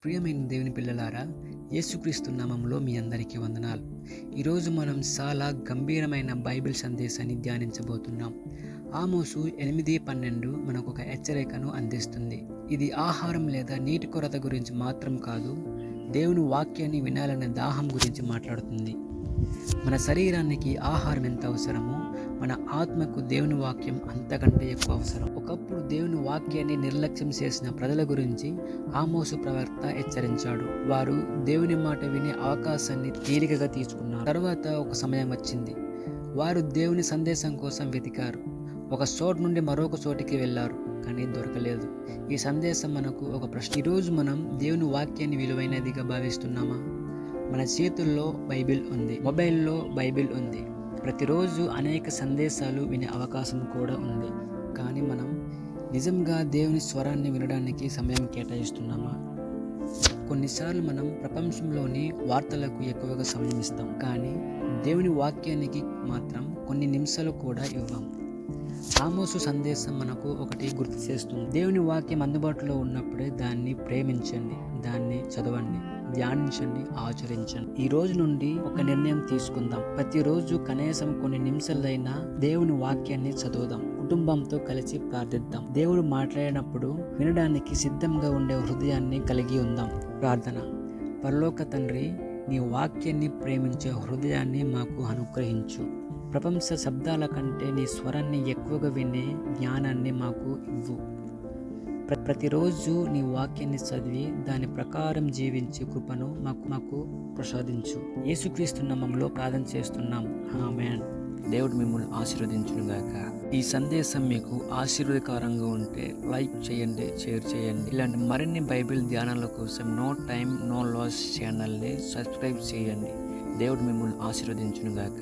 ప్రియమైన దేవుని పిల్లలారా, యేసుక్రీస్తు నామములో మీ అందరికీ వందనాలు. ఈరోజు మనం చాలా గంభీరమైన బైబిల్ సందేశాన్ని ధ్యానించబోతున్నాం. ఆమోసు 8:12 మనకు ఒక హెచ్చరికను అందిస్తుంది. ఇది ఆహారం లేదా నీటి కొరత గురించి మాత్రం కాదు, దేవుని వాక్యాన్ని వినాలనే దాహం గురించి మాట్లాడుతుంది. మన శరీరానికి ఆహారం ఎంత అవసరమో, మన ఆత్మకు దేవుని వాక్యం అంతకంటే ఎక్కువ అవసరం. ఒకప్పుడు దేవుని వాక్యాన్ని నిర్లక్ష్యం చేసిన ప్రజల గురించి ఆమోసు ప్రవక్త హెచ్చరించాడు. వారు దేవుని మాట వినే అవకాశాన్ని తేలికగా తీసుకున్నారు. తర్వాత ఒక సమయం వచ్చింది. వారు దేవుని సందేశం కోసం వెతికారు. ఒక చోటు నుండి మరొక చోటికి వెళ్ళారు, కానీ దొరకలేదు. ఈ సందేశం మనకు ఒక ప్రశ్న. ఈరోజు మనం దేవుని వాక్యాన్ని విలువైనదిగా భావిస్తున్నామా? మన చేతుల్లో బైబిల్ ఉంది, మొబైల్లో బైబిల్ ఉంది, ప్రతిరోజు అనేక సందేశాలు వినే అవకాశం కూడా ఉంది. కానీ మనం నిజంగా దేవుని స్వరాన్ని వినడానికి సమయం కేటాయిస్తున్నామా? కొన్నిసార్లు మనం ప్రపంచంలోని వార్తలకు ఎక్కువగా సమయం ఇస్తాం, కానీ దేవుని వాక్యానికి మాత్రం కొన్ని నిమిషాలు కూడా ఇవ్వం. ఆమోసు సందేశం మనకు ఒకటి గుర్తు చేస్తుంది. దేవుని వాక్యం అందుబాటులో ఉన్నప్పుడే దాన్ని ప్రేమించండి, దాన్ని చదవండి, ధ్యానించండి, ఆచరించండి. ఈ రోజు నుండి ఒక నిర్ణయం తీసుకుందాం. ప్రతిరోజు కనీసం కొన్ని నిమిషాలైనా దేవుని వాక్యాన్ని చదువుదాం. కుటుంబంతో కలిసి ప్రార్థిద్దాం. దేవుడు మాట్లాడినప్పుడు వినడానికి సిద్ధంగా ఉండే హృదయాన్ని కలిగి ఉందాం. ప్రార్థన. పరలోక తండ్రి, నీ వాక్యాన్ని ప్రేమించే హృదయాన్ని మాకు అనుగ్రహించు. ప్రపంచ శబ్దాల కంటే నీ స్వరాన్ని ఎక్కువగా వినే జ్ఞానాన్ని మాకు ఇవ్వు. ప్రతిరోజు నీ వాక్యాన్ని చదివి దాని ప్రకారం జీవించే కృపను మాకు ప్రసాదించు. యేసుక్రీస్తు నామములో ప్రార్థన చేస్తున్నాం, ఆమేన్. దేవుడు మిమ్మల్ని ఆశీర్వదించునుగాక. ఈ సందేశం మీకు ఆశీర్వాదకరంగా ఉంటే లైక్ చేయండి, షేర్ చేయండి. ఇలాంటి మరిన్ని బైబిల్ ధ్యానాల కోసం నో టైమ్ నో లాస్ ఛానల్ని సబ్స్క్రైబ్ చేయండి. దేవుడు మిమ్మల్ని ఆశీర్వదించునుగాక.